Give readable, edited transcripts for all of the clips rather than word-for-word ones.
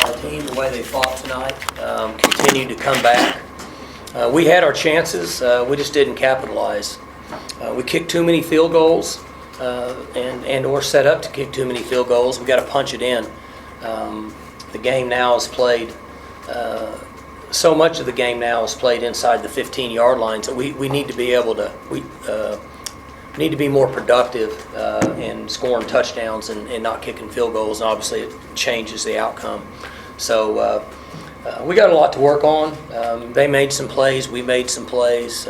our team, the way they fought tonight, continued to come back. We had our chances, we just didn't capitalize. We kicked too many field goals and or set up to kick too many field goals. We got to punch it in. The game now is played, so much of the game now is played inside the 15-yard line, so we need to be able to, need to be more productive in scoring touchdowns and not kicking field goals, and obviously it changes the outcome. So we got a lot to work on. They made some plays, we made some plays.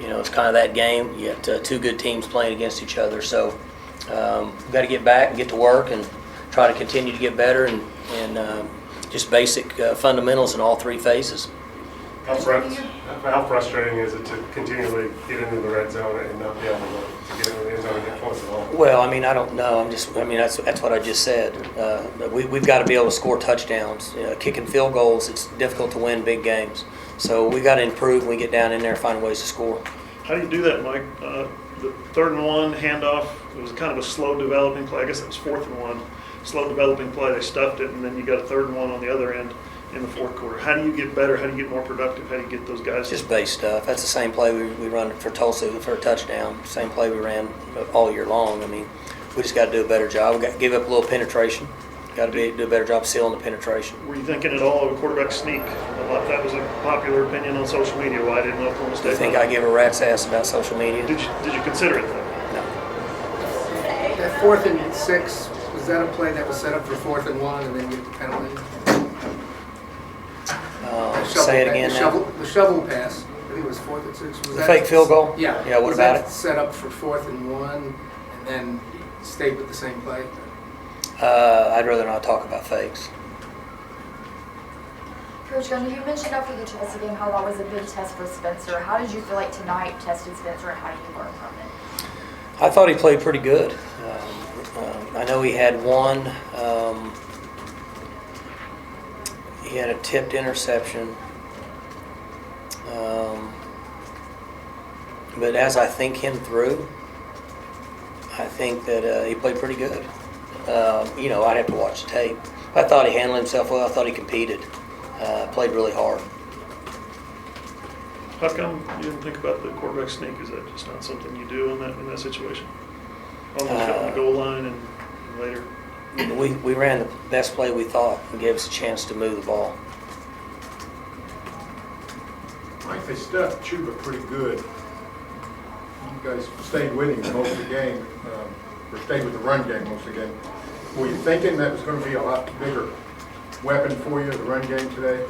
It's kind of that game. You got two good teams playing against each other, so we've got to get back and get to work and try to continue to get better and just basic fundamentals in all three phases. How frustrating is it to continually get into the red zone and not be able to get into the end zone and get points at all? Well, I don't know. That's what I just said. We've got to be able to score touchdowns. Kicking field goals, it's difficult to win big games. So we got to improve when we get down in there and find ways to score. How do you do that, Mike? The 3rd and 1 handoff, it was kind of a slow developing play. I guess it was 4th and 1. Slow developing play, they stuffed it, and then you got a 3rd and 1 on the other end in the 4th quarter. How do you get better? How do you get more productive? How do you get those guys? Just base stuff. That's the same play we run for Tulsa for a touchdown. Same play we ran all year long. We just got to do a better job. We got to give up a little penetration. Got to do a better job sealing the penetration. Were you thinking at all of a quarterback sneak? That was a popular opinion on social media. Why didn't Oklahoma State? I think I give a rat's ass about social media. Did you consider it though? No. That 4th and 6, was that a play that was set up for 4th and 1 and then get the penalty? Say it again now. The shovel pass, I think it was 4th and 6. Was The fake field goal? Yeah. Yeah, what about it? Set up for 4th and 1 and then stayed with the same play? I'd rather not talk about fakes. Coach Gundy, you mentioned after the Tulsa game how that was a big test for Spencer. How did you feel like tonight tested Spencer, and how do you learn from it? I thought he played pretty good. I know he had one. He had a tipped interception. But as I think him through, I think that he played pretty good. I'd have to watch the tape. I thought he handled himself well. I thought he competed. Played really hard. How come you didn't think about the quarterback sneak? Is that just not something you do in that situation? Almost got on the goal line and later. We ran the best play we thought and gave us a chance to move the ball. Mike, they stuffed Chuba pretty good. You guys stayed with him most of the game, or stayed with the run game most of the game. Were you thinking that was going to be a lot bigger weapon for you, the run game today?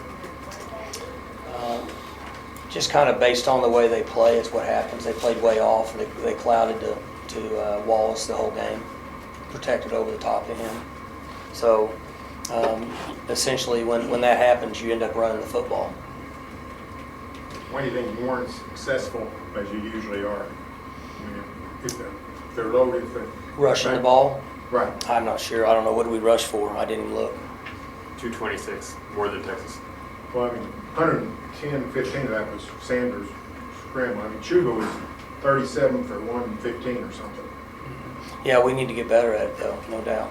Just kind of based on the way they play, it's what happens. They played way off. They clouded to Wallace the whole game, protected over the top of him. So essentially, when that happens, you end up running the football. Why do you think you weren't successful as you usually are? If they're loaded, Rushing the ball? Right. I'm not sure. I don't know. What did we rush for? I didn't even look. 226, more than Texas. Well, 110, 15 of that was Sanders' scramble. Chuba was 37 for 115 or something. Yeah, we need to get better at it, though, no doubt.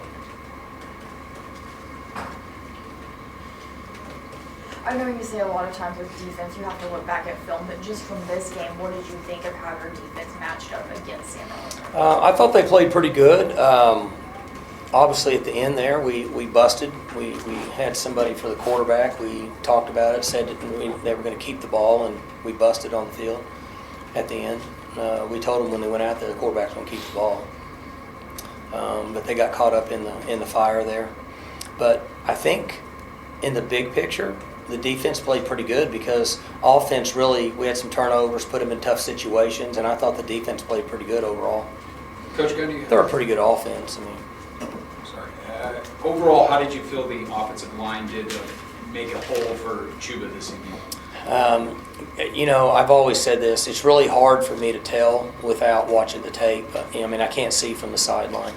I know you say a lot of times with defense you have to look back at film, but just from this game, what did you think of how your defense matched up against San Antonio? I thought they played pretty good. Obviously, at the end there, we busted. We had somebody for the quarterback. We talked about it, said that they were going to keep the ball, and we busted on the field at the end. We told them when they went out there the quarterback's going to keep the ball. But they got caught up in the fire there. But I think in the big picture, the defense played pretty good because offense really, we had some turnovers, put them in tough situations, and I thought the defense played pretty good overall. Coach Gundy, They're a pretty good offense. Overall, how did you feel the offensive line did to make a hole for Chuba this evening? I've always said this. It's really hard for me to tell without watching the tape. I can't see from the sideline.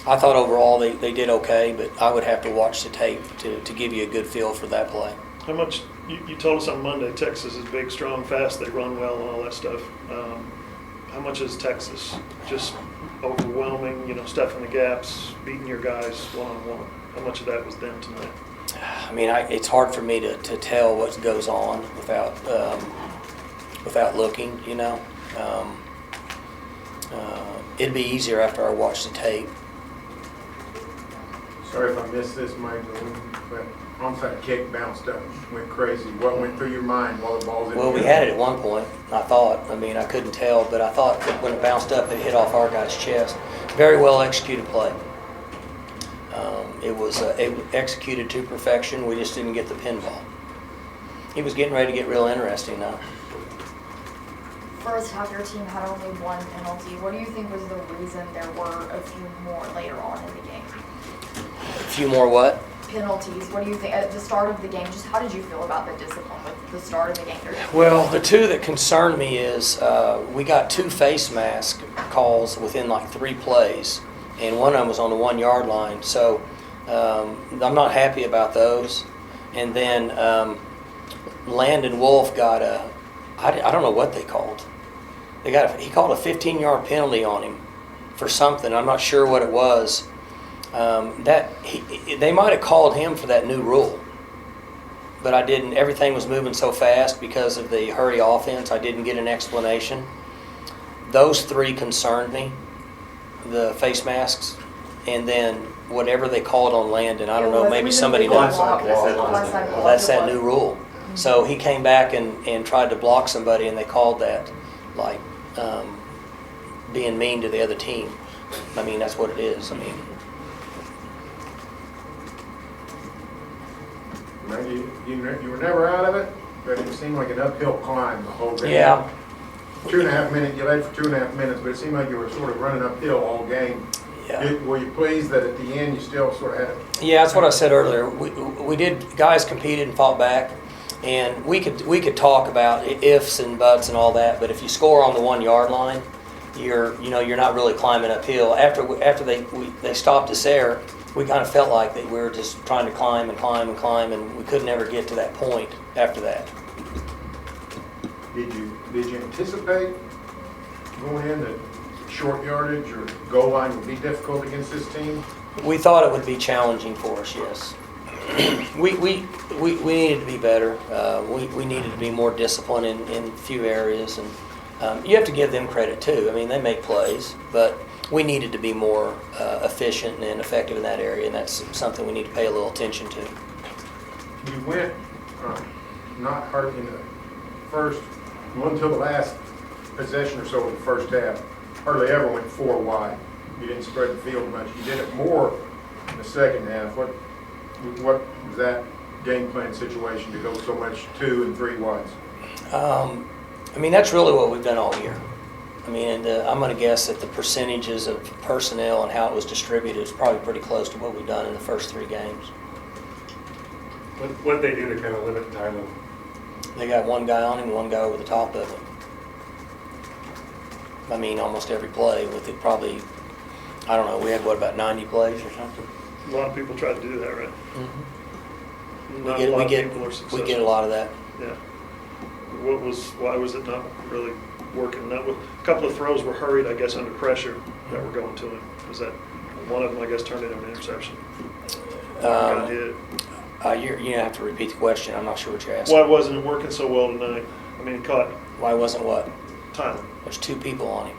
I thought overall they did okay, but I would have to watch the tape to give you a good feel for that play. How much, you told us on Monday, Texas is big, strong, fast, they run well and all that stuff. How much is Texas just overwhelming, stuffing the gaps, beating your guys one-on-one? How much of that was them tonight? I mean, it's hard for me to tell what goes on without looking, you know. It'd be easier after I watch the tape. Sorry if I missed this, Mike, but onside kick bounced up, went crazy. What went through your mind while the ball's in the Well, we air? had it at one point, I thought. I mean, I couldn't tell, but I thought that when it bounced up, it hit off our guy's chest. Very well executed play. It was executed to perfection. We just didn't get the pinball. He was getting ready to get real interesting now. First half, your team had only one penalty. What do you think was the reason there were a few more later on in the game? A few more what? Penalties. What do you think at the start of the game? Just how did you feel about the discipline with the start of the game? Well, the two that concerned me is we got 2 face mask calls within like 3 plays, and one of them was on the 1-yard line. So I'm not happy about those. And then Landon Wolf got I don't know what they called. He called a 15-yard penalty on him for something. I'm not sure what it was. They might have called him for that new rule, but I didn't. Everything was moving so fast because of the hurry offense. I didn't get an explanation. Those 3 concerned me, the face masks, and then whatever they called on Landon. I don't know. Maybe somebody knows. Well, that's that new rule. So he came back and tried to block somebody, and they called that like being mean to the other team. I mean, that's what it is. I mean. You were never out of it, but it seemed like an uphill climb the whole game. Yeah. 2.5 minutes, you led for 2.5 minutes, but it seemed like you were sort of running uphill all game. Yeah. Were you pleased that at the end you still sort of had it? Yeah, that's what I said earlier. We did. Guys competed and fought back, and we could talk about ifs and buts and all that. But if you score on the 1-yard line, you're not really climbing uphill. After they stopped us there, we kind of felt like that we were just trying to climb and climb and climb, and we could never get to that point after that. Did you anticipate going in that short yardage or goal line would be difficult against this team? We thought it would be challenging for us, yes. We needed to be better. We needed to be more disciplined in a few areas, and you have to give them credit too. I mean, they make plays, but we needed to be more efficient and effective in that area, and that's something we need to pay a little attention to. You went not hard in the first, until the last possession or so of the first half. Hardly ever went 4 wide. You didn't spread the field much. You did it more in the second half. What was that game plan situation to go so much 2 and 3 wides? I mean, that's really what we've done all year. I mean, I'm going to guess that the percentages of personnel and how it was distributed is probably pretty close to what we've done in the first 3 games. What they do to kind of limit timing? They got 1 guy on him, 1 guy over the top of him. I mean, almost every play with it probably, I don't know, we had, about 90 plays or something? A lot of people try to do that, right? Mm-hmm. Not a lot of people are successful. We get a lot of that. Yeah. Why was it not really working? That was, a couple of throws were hurried, I guess, under pressure that were going to him. Was that one of them, I guess, turned into an interception? Got hit. You have to repeat the question. I'm not sure what you're asking. Why wasn't it working so well tonight? I mean, he caught Why wasn't what? Tyler. There's 2 people on him.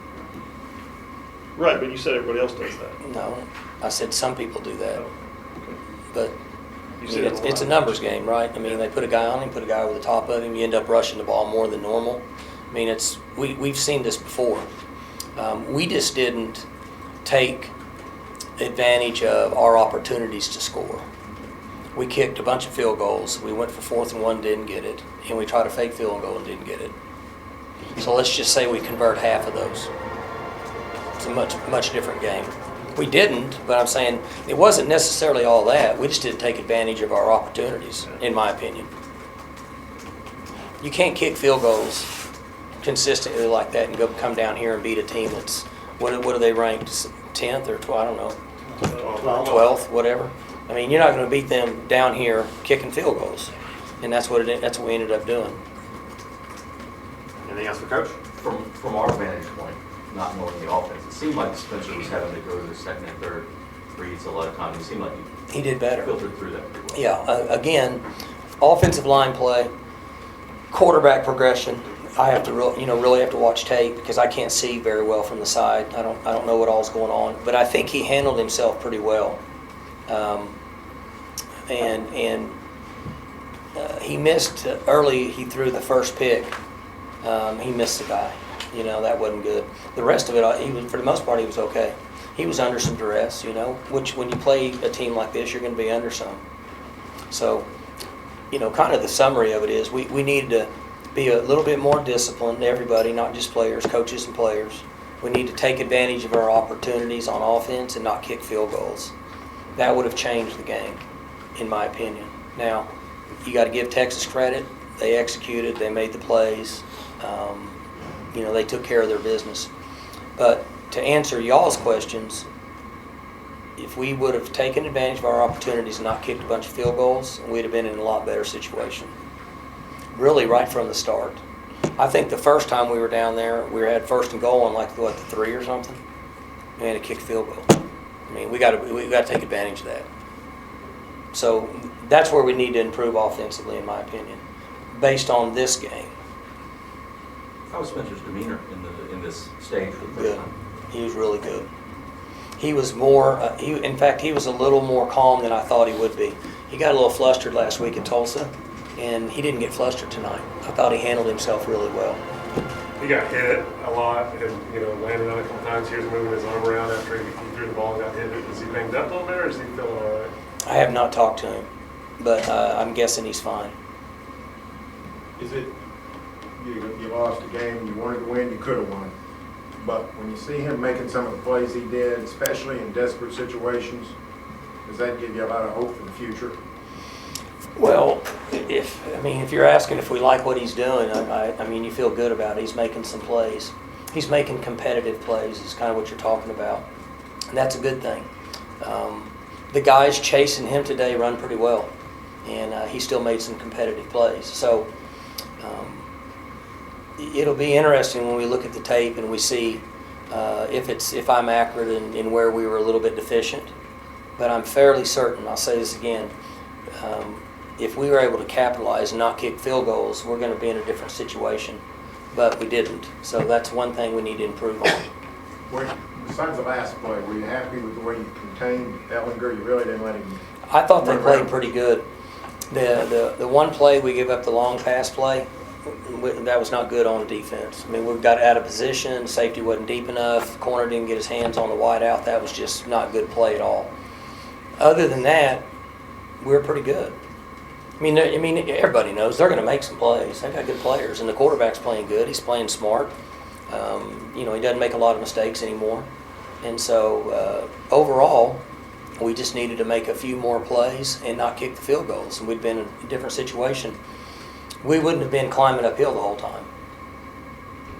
Right, but you said everybody else does that. No, I said some people do that. Oh, okay. But You I said mean, it's a numbers game, right? I mean, they put a guy on him, put a guy over the top of him. You end up rushing the ball more than normal. I mean, we've seen this before. We just didn't take advantage of our opportunities to score. We kicked a bunch of field goals. We went for 4th and 1, didn't get it, and we tried a fake field goal and didn't get it. So let's just say we convert half of those. It's a much different game. We didn't, but I'm saying it wasn't necessarily all that. We just didn't take advantage of our opportunities, in my opinion. You can't kick field goals consistently like that and come down here and beat a team that's, what are they ranked, 10th or 12th? I don't know, 12th, whatever. I mean, you're not going to beat them down here kicking field goals, and that's what we ended up doing. Anything else for Coach? From our vantage point, not knowing the offense, it seemed like Spencer was having to go to the second and third reads a lot of times. It seemed like He did better. he filtered through that pretty well. Yeah, again, offensive line play, quarterback progression. I have to really have to watch tape because I can't see very well from the side. I don't know what all's going on, but I think he handled himself pretty well. He missed early. He threw the first pick. He missed the guy. That wasn't good. The rest of it, he was, for the most part, he was okay. He was under some duress, which when you play a team like this, you're going to be under some. So, kind of the summary of it is we need to be a little bit more disciplined, everybody, not just players, coaches and players. We need to take advantage of our opportunities on offense and not kick field goals. That would have changed the game, in my opinion. Now, you got to give Texas credit. They executed. They made the plays. They took care of their business. But to answer y'all's questions, if we would have taken advantage of our opportunities and not kicked a bunch of field goals, we'd have been in a lot better situation. Really, right from the start. I think the first time we were down there, we had first and goal on the 3 or something. We had to kick a field goal. I mean, we got to take advantage of that. So that's where we need to improve offensively, in my opinion, based on this game. How was Spencer's demeanor in this stage for the first Good. time? He was really good. He was more. In fact, he was a little more calm than I thought he would be. He got a little flustered last week in Tulsa, and he didn't get flustered tonight. I thought he handled himself really well. He got hit a lot and, landed on it a couple times. He was moving his arm around after he threw the ball and got hit. Is he banged up a little bit, or is he feeling all right? I have not talked to him, but I'm guessing he's fine. Is it, you lost a game, you wanted to win, you could have won. But when you see him making some of the plays he did, especially in desperate situations, does that give you a lot of hope for the future? Well, if you're asking if we like what he's doing, you feel good about it. He's making some plays. He's making competitive plays is kind of what you're talking about. And that's a good thing. The guys chasing him today run pretty well. And he still made some competitive plays. So it'll be interesting when we look at the tape and we see if I'm accurate in where we were a little bit deficient. But I'm fairly certain, I'll say this again, if we were able to capitalize and not kick field goals, we're going to be in a different situation. But we didn't. So that's one thing we need to improve on. Besides the last play, were you happy with the way you contained Ellinger? You really didn't let him. I thought they run played around. pretty good. The one play we give up the long pass play, that was not good on defense. I mean, we got out of position, safety wasn't deep enough, corner didn't get his hands on the wide out. That was just not good play at all. Other than that, we were pretty good. I mean, everybody knows they're going to make some plays. They got good players, and the quarterback's playing good. He's playing smart. He doesn't make a lot of mistakes anymore. And so overall, we just needed to make a few more plays and not kick the field goals. And we'd been in a different situation. We wouldn't have been climbing uphill the whole time.